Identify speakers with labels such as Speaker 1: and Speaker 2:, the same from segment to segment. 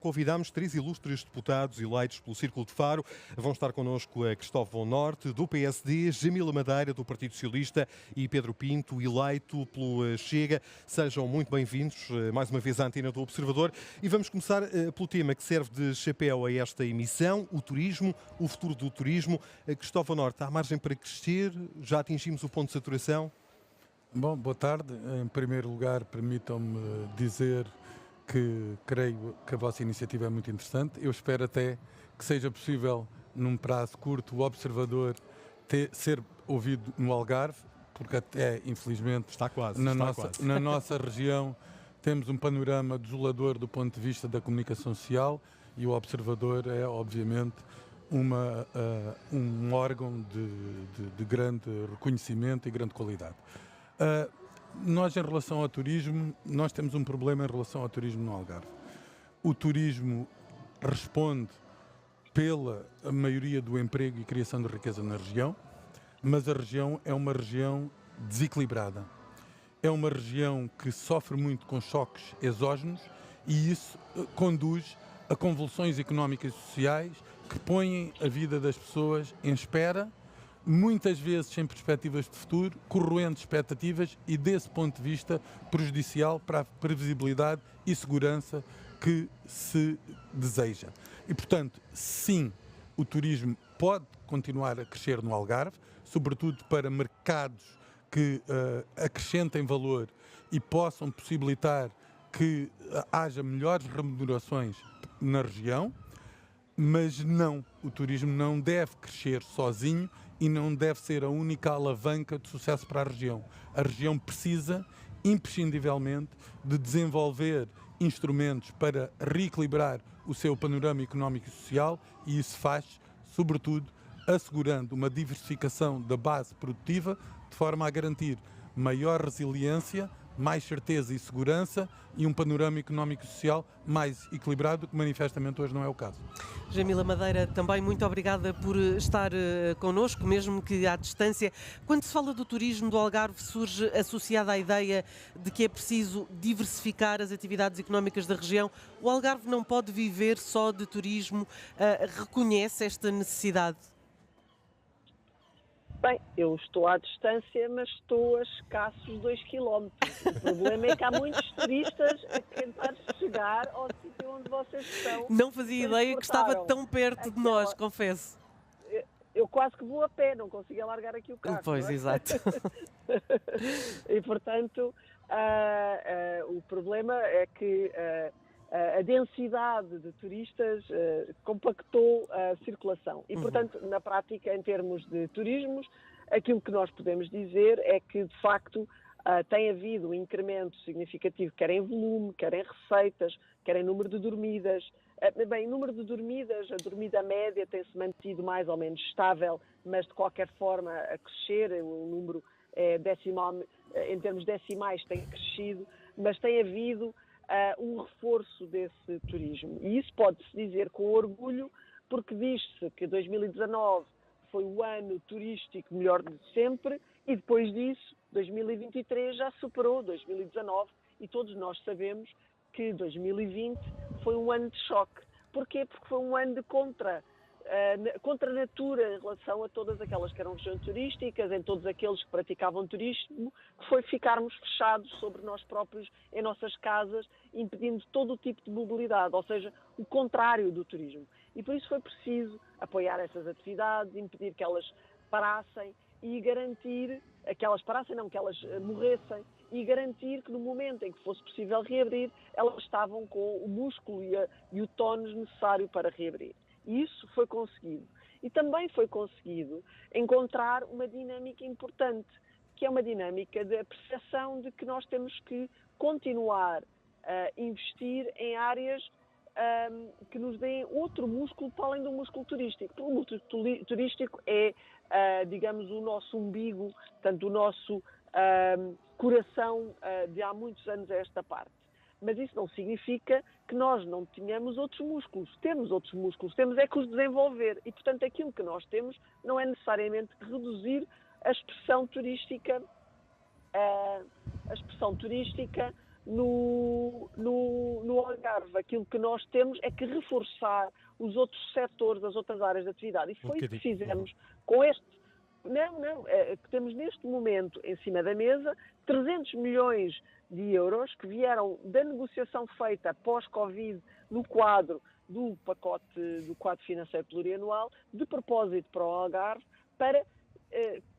Speaker 1: Convidamos três ilustres deputados eleitos pelo Círculo de Faro. Vão estar connosco a Cristóvão Norte, do PSD, Jamila Madeira, do Partido Socialista e Pedro Pinto, eleito pelo Chega. Sejam muito bem-vindos, mais uma vez, à antena do Observador. E vamos começar pelo tema que serve de chapéu a esta emissão, o turismo, o futuro do turismo. Cristóvão Norte, há margem para crescer? Já atingimos o ponto de saturação?
Speaker 2: Bom, boa tarde. Em primeiro lugar, permitam-me dizer que creio que a vossa iniciativa é muito interessante. Eu espero até que seja possível, num prazo curto, o Observador ser ouvido no Algarve, porque até, infelizmente,
Speaker 1: Está quase.
Speaker 2: Na nossa região temos um panorama desolador do ponto de vista da comunicação social e o Observador é, obviamente, um órgão de grande reconhecimento e grande qualidade. Nós, em relação ao turismo, nós temos um problema em relação ao turismo no Algarve. O turismo responde pela maioria do emprego e criação de riqueza na região, mas a região é uma região desequilibrada. É uma região que sofre muito com choques exógenos e isso conduz a convulsões económicas e sociais que põem a vida das pessoas em espera, muitas vezes sem perspectivas de futuro, corroendo expectativas e, desse ponto de vista, prejudicial para a previsibilidade e segurança que se deseja. E, portanto, sim, o turismo pode continuar a crescer no Algarve, sobretudo para mercados que acrescentem valor e possam possibilitar que haja melhores remunerações na região, mas não, o turismo não deve crescer sozinho e não deve ser a única alavanca de sucesso para a região. A região precisa, imprescindivelmente, de desenvolver instrumentos para reequilibrar o seu panorama económico e social e isso faz, sobretudo, assegurando uma diversificação da base produtiva de forma a garantir maior resiliência, mais certeza e segurança e um panorama económico e social mais equilibrado, que manifestamente hoje não é o caso.
Speaker 3: Jamila Madeira, também muito obrigada por estar connosco, mesmo que à distância. Quando se fala do turismo do Algarve, surge associada à ideia de que é preciso diversificar as atividades económicas da região. O Algarve não pode viver só de turismo. Reconhece esta necessidade?
Speaker 4: Bem, eu estou à distância, mas estou a escassos 2 quilómetros. O problema é que há muitos turistas a tentar chegar ao sítio onde vocês estão.
Speaker 3: Não fazia ideia que estava tão perto de nós, confesso.
Speaker 4: Eu quase que vou a pé, não consigo alargar aqui o carro.
Speaker 3: Pois,
Speaker 4: é?
Speaker 3: exato.
Speaker 4: E, portanto, o problema é que a densidade de turistas compactou a circulação. E, portanto, na prática, em termos de turismos, aquilo que nós podemos dizer é que, de facto, tem havido um incremento significativo, quer em volume, quer em receitas, quer em número de dormidas. Bem, número de dormidas, a dormida média tem-se mantido mais ou menos estável, mas, de qualquer forma, a crescer, o número decimal, em termos decimais tem crescido, mas tem havido um reforço desse turismo. E isso pode-se dizer com orgulho, porque diz-se que 2019 foi o ano turístico melhor de sempre e depois disso, 2023 já superou 2019 e todos nós sabemos que 2020 foi um ano de choque. Porquê? Porque foi um ano de contra natura em relação a todas aquelas que eram regiões turísticas, em todos aqueles que praticavam turismo, que foi ficarmos fechados sobre nós próprios, em nossas casas, impedindo todo o tipo de mobilidade, ou seja, o contrário do turismo. E por isso foi preciso apoiar essas atividades, impedir que elas parassem e garantir, que elas morressem, e garantir que no momento em que fosse possível reabrir, elas estavam com o músculo e o tónus necessário para reabrir. E isso foi conseguido. E também foi conseguido encontrar uma dinâmica importante, que é uma dinâmica da percepção de que nós temos que continuar a investir em áreas que nos deem outro músculo para além do músculo turístico. Porque o músculo turístico é, digamos, o nosso umbigo, portanto, o nosso coração de há muitos anos a esta parte. Mas isso não significa que nós não tenhamos outros músculos. Temos outros músculos, temos é que os desenvolver. E, portanto, aquilo que nós temos não é necessariamente reduzir a expressão turística no Algarve. Aquilo que nós temos é que reforçar os outros setores, as outras áreas de atividade. E foi isso que fizemos com este. Que temos neste momento em cima da mesa 300 milhões de euros que vieram da negociação feita pós-Covid no quadro do quadro financeiro plurianual, de propósito para o Algarve, para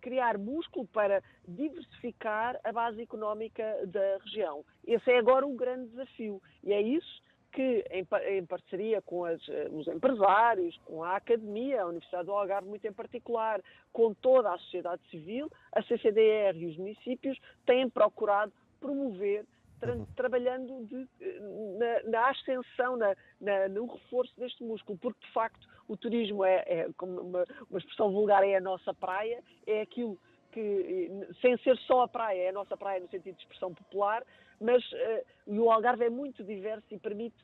Speaker 4: criar músculo, para diversificar a base económica da região. Esse é agora o grande desafio e é isso que, em parceria com os empresários, com a academia, a Universidade do Algarve muito em particular, com toda a sociedade civil, a CCDR e os municípios têm procurado promover, trabalhando na ascensão, no reforço deste músculo, porque de facto o turismo como uma expressão vulgar, é a nossa praia, é aquilo que, sem ser só a praia, é a nossa praia no sentido de expressão popular, mas o Algarve é muito diverso e permite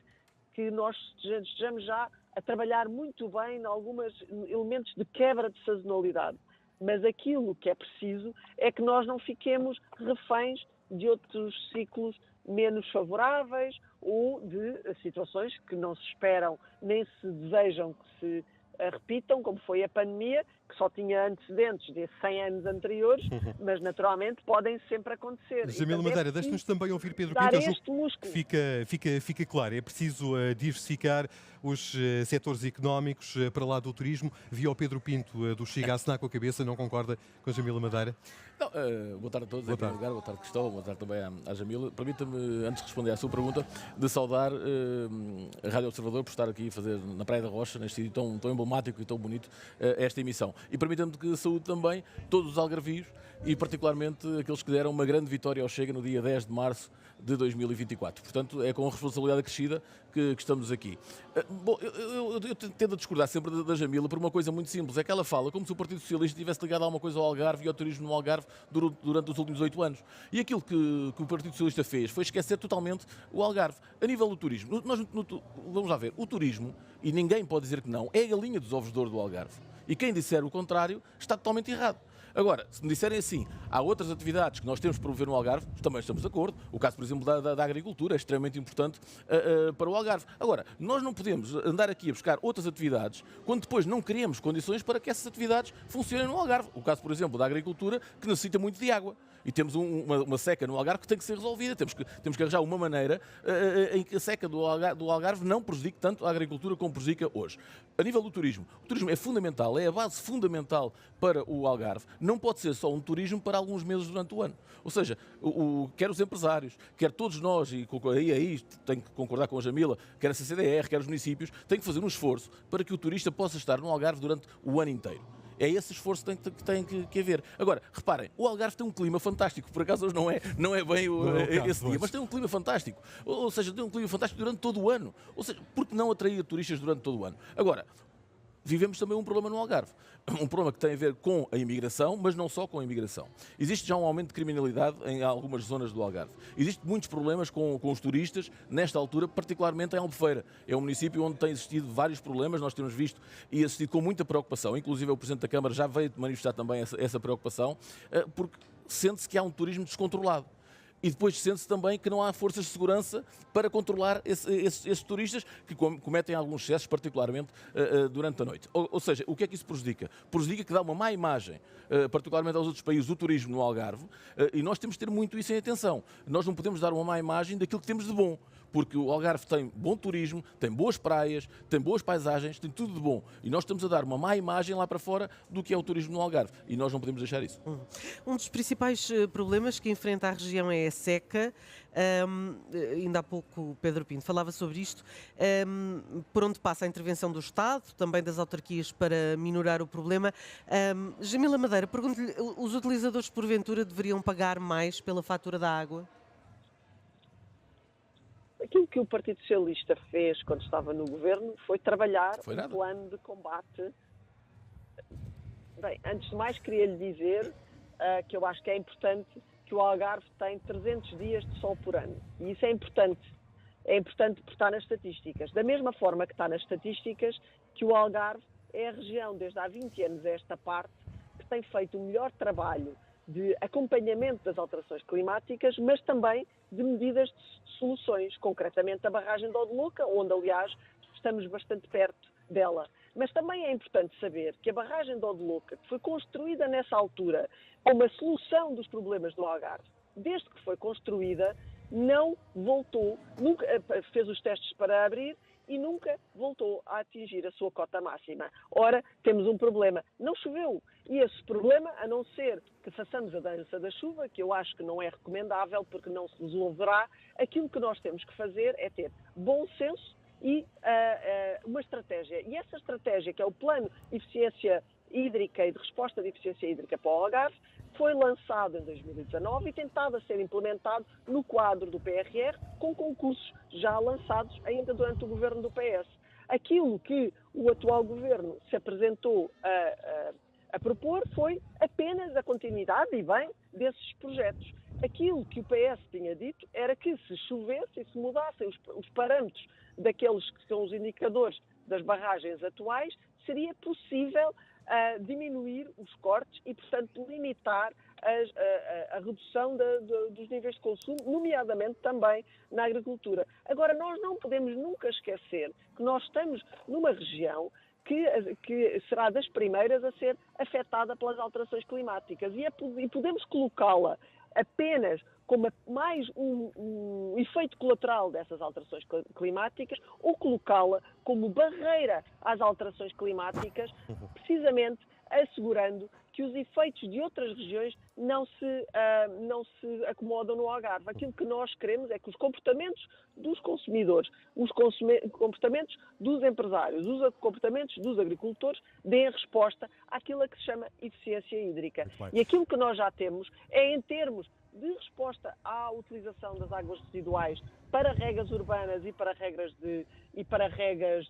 Speaker 4: que nós estejamos já a trabalhar muito bem em alguns elementos de quebra de sazonalidade. Mas aquilo que é preciso é que nós não fiquemos reféns de outros ciclos menos favoráveis ou de situações que não se esperam nem se desejam que se repitam, como foi a pandemia, que só tinha antecedentes de 100 anos anteriores, mas naturalmente podem sempre acontecer.
Speaker 1: Jamila Madeira, deixe-nos também ouvir Pedro Pinto. Fica claro, é preciso diversificar os setores económicos para lá do turismo. Vi ao Pedro Pinto do Chega a assinar com a cabeça, não concorda com a Jamila Madeira?
Speaker 5: Não, boa tarde a todos, em primeiro lugar, boa tarde Cristóvão, boa tarde também à Jamila. Permita-me, antes de responder à sua pergunta, de saudar a Rádio Observador por estar aqui a fazer na Praia da Rocha, neste sítio tão emblemático e tão bonito, esta emissão. E permita-me que saúde também todos os algarvios e particularmente aqueles que deram uma grande vitória ao Chega no dia 10 de março de 2024. Portanto, é com responsabilidade acrescida que estamos aqui. Bom, eu tento discordar sempre da Jamila por uma coisa muito simples, é que ela fala como se o Partido Socialista tivesse ligado alguma coisa ao Algarve e ao turismo no Algarve durante os últimos 8 anos. E aquilo que o Partido Socialista fez foi esquecer totalmente o Algarve. A nível do turismo, vamos lá ver, o turismo, e ninguém pode dizer que não, é a galinha dos ovos de ouro do Algarve. E quem disser o contrário está totalmente errado. Agora, se me disserem assim, há outras atividades que nós temos que promover no Algarve, também estamos de acordo. O caso, por exemplo, da agricultura é extremamente importante para o Algarve. Agora, nós não podemos andar aqui a buscar outras atividades quando depois não criamos condições para que essas atividades funcionem no Algarve. O caso, por exemplo, da agricultura, que necessita muito de água. E temos uma seca no Algarve que tem que ser resolvida. Temos que arranjar uma maneira em que a seca do Algarve não prejudique tanto a agricultura como prejudica hoje. A nível do turismo, o turismo é fundamental, é a base fundamental para o Algarve. Não pode ser só um turismo para alguns meses durante o ano. Ou seja, quer os empresários, quer todos nós, e aí tenho que concordar com a Jamila, quer a CCDR, quer os municípios, têm que fazer um esforço para que o turista possa estar no Algarve durante o ano inteiro. É esse esforço que tem que haver. Agora, reparem, o Algarve tem um clima fantástico. Por acaso hoje não é bem esse dia, mas tem um clima fantástico. Ou seja, tem um clima fantástico durante todo o ano. Ou seja, por que não atrair turistas durante todo o ano? Agora, vivemos também um problema no Algarve. Um problema que tem a ver com a imigração, mas não só com a imigração. Existe já um aumento de criminalidade em algumas zonas do Algarve. Existem muitos problemas com os turistas, nesta altura, particularmente em Albufeira. É um município onde tem existido vários problemas, nós temos visto e assistido com muita preocupação. Inclusive o Presidente da Câmara já veio manifestar também essa preocupação, porque sente-se que há um turismo descontrolado. E depois sente-se também que não há forças de segurança para controlar esses turistas que cometem alguns excessos, particularmente durante a noite. Ou seja, o que é que isso prejudica? Prejudica que dá uma má imagem, particularmente aos outros países, do turismo no Algarve, e nós temos que ter muito isso em atenção. Nós não podemos dar uma má imagem daquilo que temos de bom, porque o Algarve tem bom turismo, tem boas praias, tem boas paisagens, tem tudo de bom. E nós estamos a dar uma má imagem lá para fora do que é o turismo no Algarve. E nós não podemos deixar isso.
Speaker 3: Um dos principais problemas que enfrenta a região é a seca. Ainda há pouco o Pedro Pinto falava sobre isto. Por onde passa a intervenção do Estado, também das autarquias para minorar o problema. Jamila Madeira, pergunto-lhe, os utilizadores porventura deveriam pagar mais pela fatura da água?
Speaker 4: Aquilo que o Partido Socialista fez quando estava no governo foi trabalhar um plano de combate. Bem, antes de mais queria-lhe dizer que eu acho que é importante que o Algarve tem 300 dias de sol por ano. E isso é importante. É importante porque está nas estatísticas. Da mesma forma que está nas estatísticas que o Algarve é a região, desde há 20 anos a esta parte, que tem feito o melhor trabalho de acompanhamento das alterações climáticas, mas também de medidas de soluções, concretamente a barragem de Odiluca, onde, aliás, estamos bastante perto dela. Mas também é importante saber que a barragem de Odiluca, que foi construída nessa altura como a solução dos problemas do Algarve, desde que foi construída, não voltou, nunca fez os testes para abrir e nunca voltou a atingir a sua cota máxima. Ora, temos um problema. Não choveu. E esse problema, a não ser que façamos a dança da chuva, que eu acho que não é recomendável porque não se resolverá, aquilo que nós temos que fazer é ter bom senso e uma estratégia. E essa estratégia, que é o Plano de Eficiência Hídrica e de Resposta de Eficiência Hídrica para o Algarve, foi lançado em 2019 e tentado a ser implementado no quadro do PRR, com concursos já lançados ainda durante o governo do PS. Aquilo que o atual governo se apresentou a propor foi apenas a continuidade, e bem, desses projetos. Aquilo que o PS tinha dito era que se chovesse e se mudassem os parâmetros daqueles que são os indicadores das barragens atuais, seria possível diminuir os cortes e, portanto, limitar a redução dos níveis de consumo, nomeadamente também na agricultura. Agora, nós não podemos nunca esquecer que nós estamos numa região que será das primeiras a ser afetada pelas alterações climáticas e podemos colocá-la apenas como mais um efeito colateral dessas alterações climáticas ou colocá-la como barreira às alterações climáticas, precisamente assegurando que os efeitos de outras regiões não se acomodam no Algarve. Aquilo que nós queremos é que os comportamentos dos consumidores, os comportamentos dos empresários, os comportamentos dos agricultores deem resposta àquilo a que se chama eficiência hídrica. E aquilo que nós já temos é, em termos de resposta à utilização das águas residuais para regas urbanas e para regas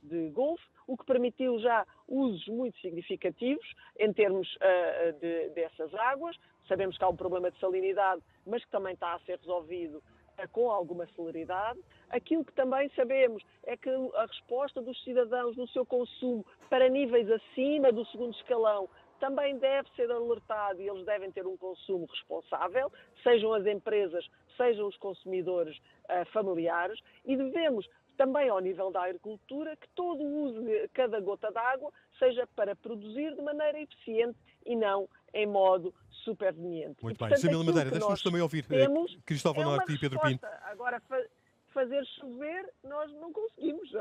Speaker 4: de golfo, o que permitiu já usos muito significativos em termos dessas águas. Sabemos que há um problema de salinidade, mas que também está a ser resolvido com alguma celeridade. Aquilo que também sabemos é que a resposta dos cidadãos no seu consumo para níveis acima do segundo escalão também deve ser alertado e eles devem ter um consumo responsável, sejam as empresas, sejam os consumidores familiares, e devemos também, ao nível da agricultura, que todo o uso de cada gota d'água seja para produzir de maneira eficiente e não em modo superveniente.
Speaker 1: Muito bem. Jamila Madeira, deixa-nos também ouvir Cristóvão Norte e Pedro Pinto.
Speaker 4: Agora, fazer chover, nós não conseguimos.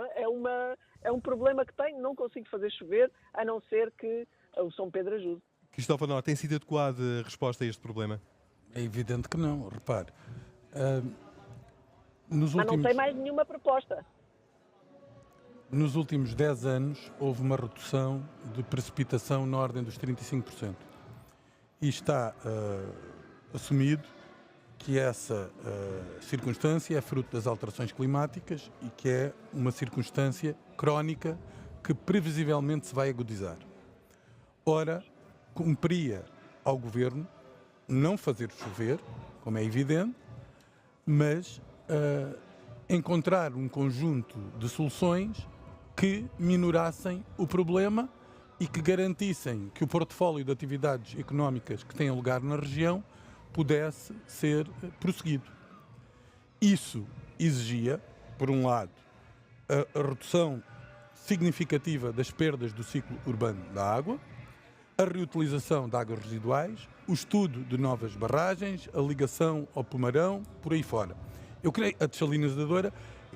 Speaker 4: É um problema que tenho, não consigo fazer chover, a não ser que o São Pedro ajude.
Speaker 1: Cristóvão Norte, tem sido adequada a resposta a este problema?
Speaker 2: É evidente que não, repare.
Speaker 4: Mas não tem mais nenhuma proposta.
Speaker 2: Nos últimos 10 anos houve uma redução de precipitação na ordem dos 35%. E está assumido que essa circunstância é fruto das alterações climáticas e que é uma circunstância crónica que previsivelmente se vai agudizar. Ora, cumpria ao Governo não fazer chover, como é evidente, mas encontrar um conjunto de soluções que minorassem o problema e que garantissem que o portfólio de atividades económicas que têm lugar na região pudesse ser prosseguido. Isso exigia, por um lado, a redução significativa das perdas do ciclo urbano da água, a reutilização de águas residuais, o estudo de novas barragens, a ligação ao Pomarão, por aí fora. Eu creio, a desalinizadora,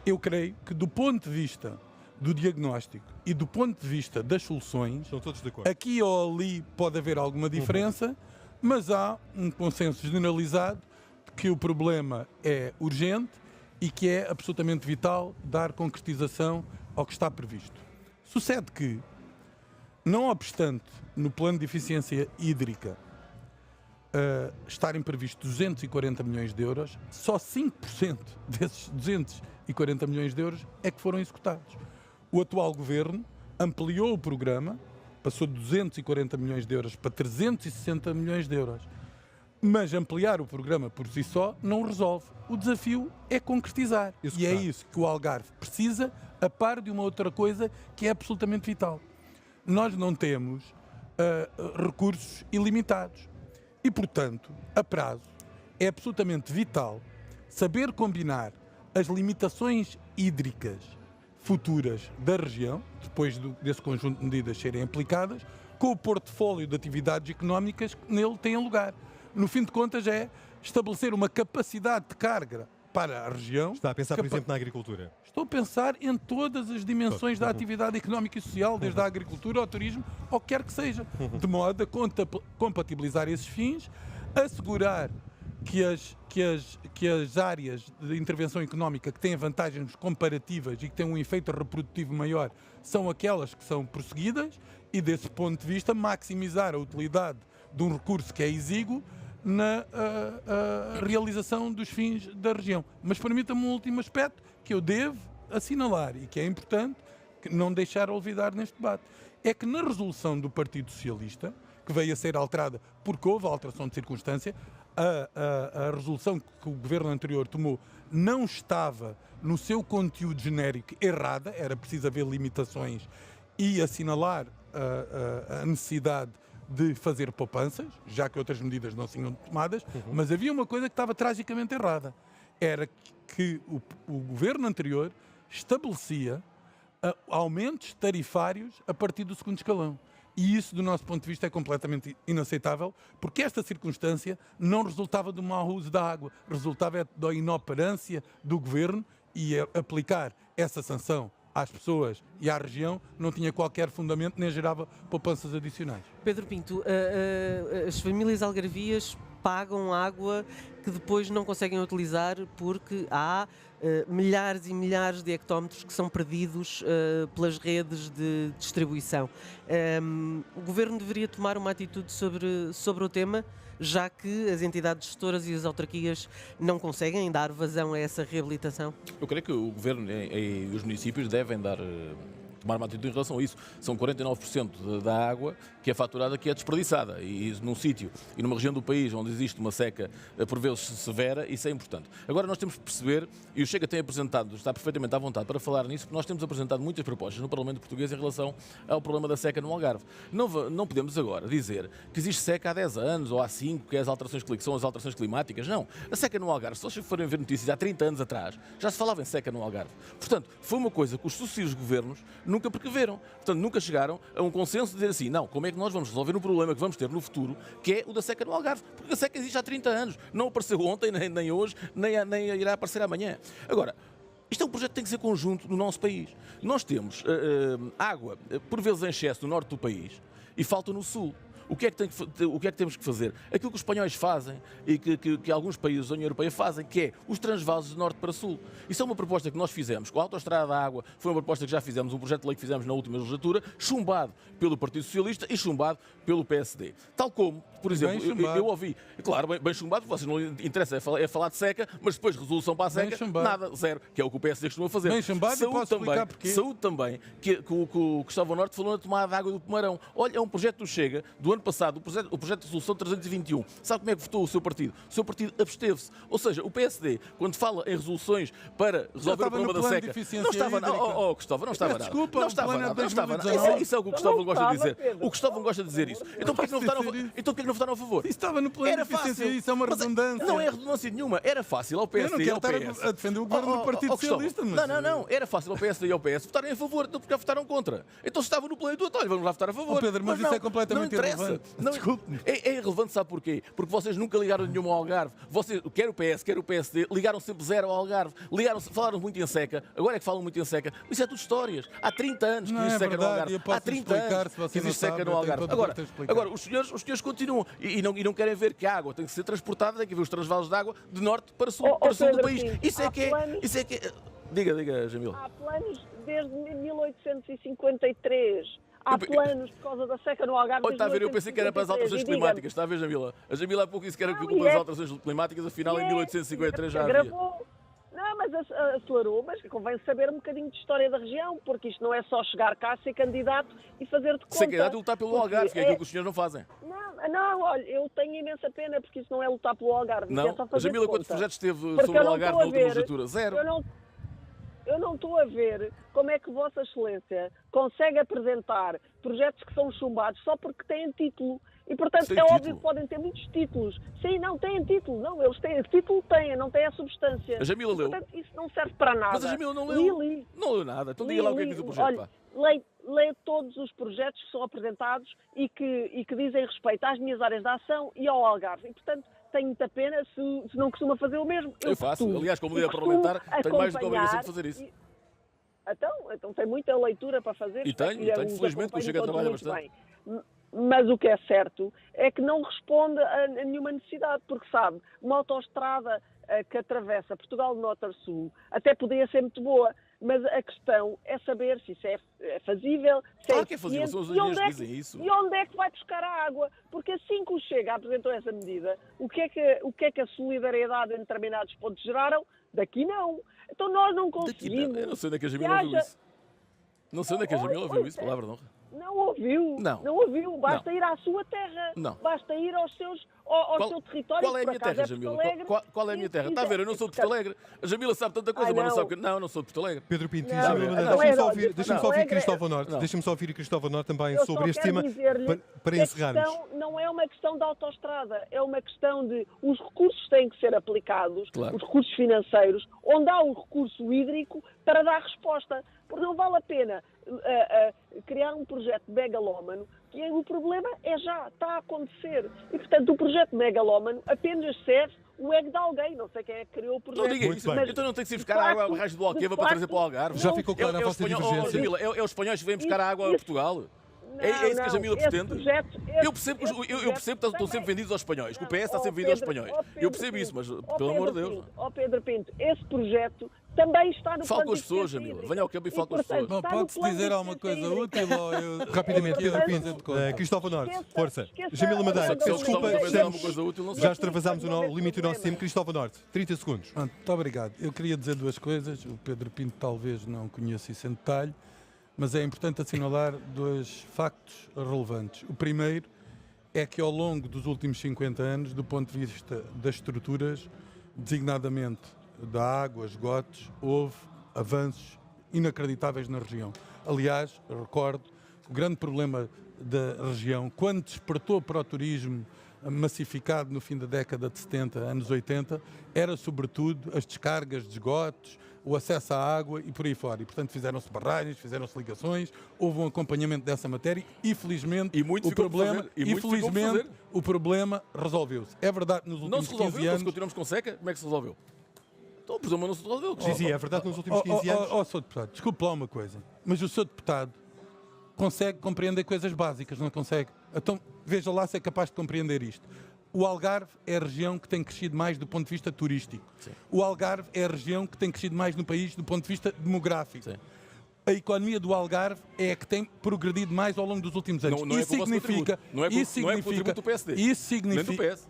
Speaker 2: eu creio que do ponto de vista do diagnóstico e do ponto de vista das soluções,
Speaker 1: estão todos de acordo.
Speaker 2: Aqui ou ali pode haver alguma diferença, mas há um consenso generalizado de que o problema é urgente e que é absolutamente vital dar concretização ao que está previsto. Sucede que, não obstante no plano de eficiência hídrica estarem previstos 240 milhões de euros, só 5% desses 240 milhões de euros é que foram executados. O atual governo ampliou o programa, passou de 240 milhões de euros para 360 milhões de euros. Mas ampliar o programa por si só não resolve. O desafio é concretizar. E é isso que o Algarve precisa, a par de uma outra coisa que é absolutamente vital. Nós não temos recursos ilimitados. E, portanto, a prazo, é absolutamente vital saber combinar as limitações hídricas futuras da região, depois desse conjunto de medidas serem aplicadas, com o portfólio de atividades económicas que nele têm lugar. No fim de contas, é estabelecer uma capacidade de carga para a região.
Speaker 1: Está a pensar, por exemplo, na agricultura?
Speaker 2: Estou a pensar em todas as dimensões da atividade económica e social, desde a agricultura ao turismo, ao que quer que seja, de modo a compatibilizar esses fins, assegurar que as áreas de intervenção económica que têm vantagens comparativas e que têm um efeito reprodutivo maior são aquelas que são prosseguidas e, desse ponto de vista, maximizar a utilidade de um recurso que é exíguo na realização dos fins da região. Mas permita-me um último aspecto que eu devo assinalar e que é importante não deixar olvidar neste debate. É que na resolução do Partido Socialista, que veio a ser alterada porque houve alteração de circunstância, a resolução que o governo anterior tomou não estava no seu conteúdo genérico errada, era preciso haver limitações e assinalar a necessidade de fazer poupanças, já que outras medidas não tinham tomadas, mas havia uma coisa que estava tragicamente errada. Era que o governo anterior estabelecia aumentos tarifários a partir do segundo escalão. E isso, do nosso ponto de vista, é completamente inaceitável, porque esta circunstância não resultava do mau uso da água, resultava da inoperância do governo e aplicar essa sanção às pessoas e à região não tinha qualquer fundamento nem gerava poupanças adicionais.
Speaker 3: Pedro Pinto, as famílias algarvias pagam água que depois não conseguem utilizar porque há milhares e milhares de hectómetros que são perdidos pelas redes de distribuição. O Governo deveria tomar uma atitude sobre o tema, já que as entidades gestoras e as autarquias não conseguem dar vazão a essa reabilitação?
Speaker 5: Eu creio que o Governo e os municípios devem tomar uma atitude em relação a isso. São 49% da água que é faturada que é desperdiçada. E num sítio e numa região do país onde existe uma seca por vezes severa, isso é importante. Agora nós temos que perceber, e o Chega tem apresentado, está perfeitamente à vontade para falar nisso, porque nós temos apresentado muitas propostas no Parlamento Português em relação ao problema da seca no Algarve. Não podemos agora dizer que existe seca há 10 anos ou há 5, que são as alterações climáticas. Não. A seca no Algarve, se vocês forem ver notícias há 30 anos atrás, já se falava em seca no Algarve. Portanto, foi uma coisa que os sucessivos governos nunca precaveram. Portanto, nunca chegaram a um consenso de dizer assim, não, como é que nós vamos resolver um problema que vamos ter no futuro, que é o da seca no Algarve? Porque a seca existe há 30 anos. Não apareceu ontem, nem hoje, nem irá aparecer amanhã. Agora, isto é um projeto que tem que ser conjunto no nosso país. Nós temos água, por vezes em excesso, no norte do país e falta no sul. O que é que temos que fazer? Aquilo que os espanhóis fazem e que alguns países da União Europeia fazem, que é os transvasos de norte para sul. Isso é uma proposta que nós fizemos com a Autoestrada da Água, foi uma proposta que já fizemos, um projeto de lei que fizemos na última legislatura, chumbado pelo Partido Socialista e chumbado pelo PSD. Tal como, por exemplo, eu ouvi, claro, bem chumbado, porque vocês não interessa é falar de seca, mas depois resolução para a seca, nada, zero, que é o que o PSD costuma fazer.
Speaker 2: Bem chumbado,
Speaker 5: saúde também, que o Cristóvão Norte falou na tomada de água do Pomarão. Olha, é um projeto do Chega, do ano passado, o projeto de resolução 321. Sabe como é que votou o seu partido? O seu partido absteve-se. Ou seja, o PSD, quando fala em resoluções para resolver o problema da seca, não estava nada. Cristóvão, não estava nada.
Speaker 2: Desculpa,
Speaker 5: não estava nada. Isso é o que o Cristóvão gosta de dizer. O Cristóvão gosta de dizer isso. Então porquê que não votaram a favor?
Speaker 2: Isso estava no plano de eficiência, isso é uma redundância.
Speaker 5: Não é redundância nenhuma. Era fácil ao PSD e ao PS.
Speaker 2: Eu não quero estar a defender o governo do Partido Socialista.
Speaker 5: Não. Era fácil ao PSD e ao PS votarem a favor, então porque votaram contra. Então se estava no plano do olha, vamos lá votar a favor.
Speaker 2: Pedro, mas isso é completamente irrelevante.
Speaker 5: Desculpe-me. É irrelevante, sabe porquê? Porque vocês nunca ligaram nenhuma ao Algarve. Vocês, quer o PS, quer o PSD, ligaram sempre zero ao Algarve. Falaram muito em seca. Agora é que falam muito em seca. Isso é tudo histórias. Há 30 anos que existe seca no Algarve. Há 30 anos que existe seca no Algarve. Agora os senhores continuam e não querem ver que a água tem que ser transportada, tem que ver os transvalos de água de norte para sul, para sul do país. Isso é que é. Diga, Jamila.
Speaker 4: Há planos desde 1853. Há planos por causa da seca no Algarve.
Speaker 5: Está a ver, eu pensei que era para as alterações climáticas, está a ver, Jamila? A Jamila há pouco disse que era culpa das alterações climáticas, afinal em 1853 já havia.
Speaker 4: Não, mas acelerou, mas convém saber um bocadinho de história da região, porque isto não é só chegar cá, ser candidato e fazer de conta.
Speaker 5: Ser candidato e lutar pelo Algarve, que é aquilo que os senhores não fazem.
Speaker 4: Não, olha, eu tenho imensa pena, porque isso não é lutar pelo Algarve.
Speaker 5: Não,
Speaker 4: é só fazer
Speaker 5: Jamila, quantos projetos teve sobre o Algarve na última legislatura? Zero.
Speaker 4: Eu não estou a ver como é que Vossa Excelência consegue apresentar projetos que são chumbados só porque têm título. E, portanto,
Speaker 5: Sem
Speaker 4: é óbvio
Speaker 5: título.
Speaker 4: que podem ter muitos títulos. Sim, não têm título. Não, eles têm título, não têm a substância.
Speaker 5: A Jamila
Speaker 4: E,
Speaker 5: leu.
Speaker 4: portanto, isso não serve para nada.
Speaker 5: Mas a Jamila não leu.
Speaker 4: Li.
Speaker 5: Não leu nada. Então diga lá o que é que diz o projeto,
Speaker 4: Olha,
Speaker 5: pá.
Speaker 4: leio todos os projetos que são apresentados e que dizem respeito às minhas áreas de ação e ao Algarve. E, portanto, tenho muita pena se não costuma fazer o mesmo.
Speaker 5: Eu faço.
Speaker 4: costumo.
Speaker 5: Aliás, como
Speaker 4: E
Speaker 5: líder
Speaker 4: costumo
Speaker 5: parlamentar, tenho mais do que a obrigação de
Speaker 4: acompanhar
Speaker 5: fazer isso.
Speaker 4: Então tem muita leitura para fazer.
Speaker 5: E tenho.
Speaker 4: os
Speaker 5: Felizmente, que o
Speaker 4: acompanho
Speaker 5: Chega
Speaker 4: todos
Speaker 5: trabalha
Speaker 4: muito
Speaker 5: bastante.
Speaker 4: bem. Mas o que é certo é que não responde a nenhuma necessidade, porque sabe, uma autoestrada que atravessa Portugal de norte a sul até poderia ser muito boa, mas a questão é saber se isso é fazível, se
Speaker 5: Claro que é fazível,
Speaker 4: eficiente,
Speaker 5: são os
Speaker 4: e onde
Speaker 5: engenheiros
Speaker 4: é
Speaker 5: que dizem isso.
Speaker 4: E onde é que vai buscar a água? Porque assim que o Chega apresentou essa medida, o que é que a solidariedade em determinados pontos geraram? Daqui não. Então nós não
Speaker 5: Daqui
Speaker 4: conseguimos.
Speaker 5: não. Eu não sei onde é que a Jamila ouviu isso. Não sei onde é que a Jamila ouviu isso,
Speaker 4: Olha,
Speaker 5: palavra de honra.
Speaker 4: Não ouviu.
Speaker 5: Não.
Speaker 4: Não ouviu. Basta
Speaker 5: Não.
Speaker 4: ir à sua terra.
Speaker 5: Não.
Speaker 4: Basta ir ao seu território.
Speaker 5: Qual é a
Speaker 4: que por
Speaker 5: minha
Speaker 4: acaso
Speaker 5: terra,
Speaker 4: Porto
Speaker 5: Jamila?
Speaker 4: Alegre.
Speaker 5: Qual é a minha terra? Está a ver, eu não sou de Porto Alegre. A Jamila sabe tanta coisa,
Speaker 4: Ai,
Speaker 5: mas não
Speaker 4: não.
Speaker 5: sabe que... Não, eu não sou de Porto Alegre.
Speaker 1: Pedro Pinto e
Speaker 4: Não,
Speaker 1: Jamila
Speaker 5: não,
Speaker 1: Madeira,
Speaker 5: não,
Speaker 1: deixa-me só
Speaker 4: não,
Speaker 1: ouvir, deixa-me
Speaker 4: não,
Speaker 1: só ouvir
Speaker 4: é-
Speaker 1: Cristóvão Norte.
Speaker 5: não.
Speaker 1: Deixa-me só ouvir Cristóvão Norte também
Speaker 4: Eu
Speaker 1: sobre
Speaker 4: só
Speaker 1: este
Speaker 4: quero
Speaker 1: tema
Speaker 4: dizer-lhe
Speaker 1: para
Speaker 4: que a
Speaker 1: encerrarmos.
Speaker 4: questão não é uma questão de autoestrada, é uma questão de os recursos têm que ser aplicados,
Speaker 5: Claro.
Speaker 4: os recursos financeiros, onde há o recurso hídrico para dar resposta. Porque não vale a pena criar um projeto megalómano, que o problema está a acontecer. E, portanto, o projeto megalómano apenas serve o ego de alguém. Não sei quem é que criou o projeto.
Speaker 5: Não diga
Speaker 1: Muito
Speaker 5: isso.
Speaker 1: bem.
Speaker 5: Então não tem que se ir
Speaker 4: de
Speaker 5: buscar a água à
Speaker 4: facto-
Speaker 5: barragem do Alqueva
Speaker 4: de
Speaker 5: para trazer
Speaker 4: facto,
Speaker 5: para o Algarve.
Speaker 1: Já ficou clara a
Speaker 5: os
Speaker 1: vossa
Speaker 5: espanhóis-
Speaker 1: divergência.
Speaker 5: Jamila, é os espanhóis que vêm buscar a água a
Speaker 4: Isso-
Speaker 5: Portugal.
Speaker 4: Não,
Speaker 5: É isso que a Jamila
Speaker 4: esse
Speaker 5: pretende?
Speaker 4: projeto-
Speaker 5: Eu percebo que eu percebo que estão sempre vendidos aos espanhóis, que o PS está
Speaker 4: Ó,
Speaker 5: sempre vendido aos
Speaker 4: Pedro,
Speaker 5: espanhóis.
Speaker 4: ó, Pedro
Speaker 5: Eu percebo
Speaker 4: Pinto,
Speaker 5: isso, mas
Speaker 4: ó,
Speaker 5: pelo amor de
Speaker 4: Pedro
Speaker 5: Deus.
Speaker 4: Pinto, ó Pedro Pinto, esse projeto também está no
Speaker 5: Fale
Speaker 4: plano
Speaker 5: com as
Speaker 4: de
Speaker 5: pessoas,
Speaker 4: eficiência
Speaker 5: Jamila.
Speaker 4: hídrica.
Speaker 5: Venha ao campo e fale com as
Speaker 4: portanto,
Speaker 5: pessoas.
Speaker 2: Não,
Speaker 4: está no
Speaker 2: pode-se
Speaker 4: plano
Speaker 2: dizer
Speaker 4: de
Speaker 2: alguma coisa
Speaker 4: eficiência
Speaker 2: útil
Speaker 4: hídrica.
Speaker 2: ou eu...
Speaker 1: Rapidamente, Pedro
Speaker 2: eu
Speaker 1: Pinto.
Speaker 2: fazer de conta?
Speaker 1: Cristóvão Norte,
Speaker 4: Esqueça-
Speaker 1: força.
Speaker 4: esqueça
Speaker 1: Jamila
Speaker 4: a
Speaker 1: Madeira,
Speaker 4: questão
Speaker 5: Se
Speaker 1: peço
Speaker 5: eles
Speaker 4: do
Speaker 1: desculpa,
Speaker 5: também
Speaker 4: governo.
Speaker 5: dizem alguma
Speaker 1: estamos,
Speaker 5: coisa útil, não sei.
Speaker 1: já extravasamos o
Speaker 4: Resolver
Speaker 1: limite do nosso
Speaker 4: problemas.
Speaker 1: tempo. Cristóvão Norte, 30 segundos.
Speaker 2: Pronto, muito obrigado. Eu queria dizer duas coisas. O Pedro Pinto talvez não conheça isso em detalhe, mas é importante assinalar dois factos relevantes. O primeiro é que ao longo dos últimos 50 anos, do ponto de vista das estruturas, designadamente da água, esgotos, houve avanços inacreditáveis na região. Aliás, recordo, o grande problema da região, quando despertou para o turismo massificado no fim da década de 70, anos 80, era sobretudo as descargas de esgotos, o acesso à água e por aí fora. E, portanto, fizeram-se barragens, fizeram-se ligações, houve um acompanhamento dessa matéria e, felizmente,
Speaker 5: E muito
Speaker 2: o
Speaker 5: ficou por
Speaker 2: problema,
Speaker 5: fazer, e muito ficou por
Speaker 2: felizmente,
Speaker 5: fazer.
Speaker 2: o problema resolveu-se. É verdade, nos
Speaker 5: Não
Speaker 2: últimos
Speaker 5: se
Speaker 2: 15
Speaker 5: resolveu, então
Speaker 2: anos...
Speaker 5: se continuamos com seca, como é que se resolveu? Então o problema não se resolveu.
Speaker 1: Sim, sim, é verdade que nos últimos 15 anos.
Speaker 2: Sr. Deputado, desculpe lá uma coisa, mas o Sr. Deputado consegue compreender coisas básicas, não consegue? Então, veja lá se é capaz de compreender isto. O Algarve é a região que tem crescido mais do ponto de vista turístico.
Speaker 5: Sim.
Speaker 2: O Algarve é a região que tem crescido mais no país do ponto de vista demográfico.
Speaker 5: Sim.
Speaker 2: A economia do Algarve é a que tem progredido mais ao longo dos últimos anos.
Speaker 5: Não é
Speaker 2: Isso
Speaker 5: com o vosso
Speaker 2: significa,
Speaker 5: contributo. Não é com o contributo do PSD. Nem do PS.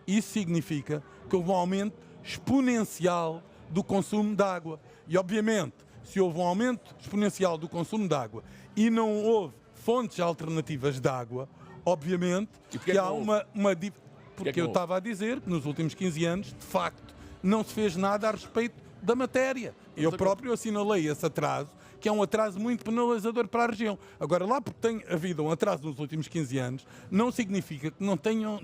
Speaker 2: Isso significa que houve um aumento exponencial do consumo de água. E, obviamente, se houve um aumento exponencial do consumo de água e não houve fontes alternativas de água, obviamente
Speaker 5: E porquê
Speaker 2: que
Speaker 5: é
Speaker 2: há
Speaker 5: que não houve?
Speaker 2: uma
Speaker 5: Porquê
Speaker 2: porque
Speaker 5: é que
Speaker 2: eu
Speaker 5: não houve?
Speaker 2: estava a dizer que nos últimos 15 anos, de facto, não se fez nada a respeito da matéria. Eu
Speaker 5: de
Speaker 2: próprio assinalei esse atraso, que é um atraso muito penalizador para a região. Agora, lá porque tem havido um atraso nos últimos 15 anos, não significa que não tenham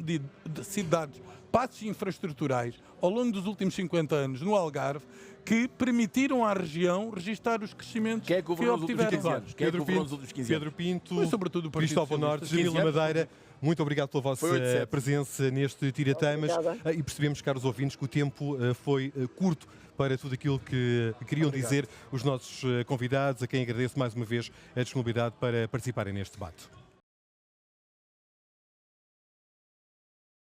Speaker 2: sido dados passos infraestruturais ao longo dos últimos 50 anos no Algarve que permitiram à região registrar os crescimentos
Speaker 5: Quem é que governou nos últimos
Speaker 2: obtiveram.
Speaker 5: 15 anos? Quem é que governou nos últimos 15 anos?
Speaker 1: Pedro Pinto,
Speaker 2: Foi sobretudo o Partido
Speaker 1: Cristóvão
Speaker 2: Socialista.
Speaker 1: Norte,
Speaker 5: 15
Speaker 1: Jamila
Speaker 5: anos?
Speaker 1: Madeira, muito obrigado pela vossa
Speaker 5: Foi 8-7.
Speaker 1: presença neste Tira-Temas.
Speaker 4: Obrigada.
Speaker 1: E percebemos, caros ouvintes, que o tempo foi curto para tudo aquilo que queriam dizer os nossos convidados, a quem agradeço mais uma vez a disponibilidade para participarem neste debate.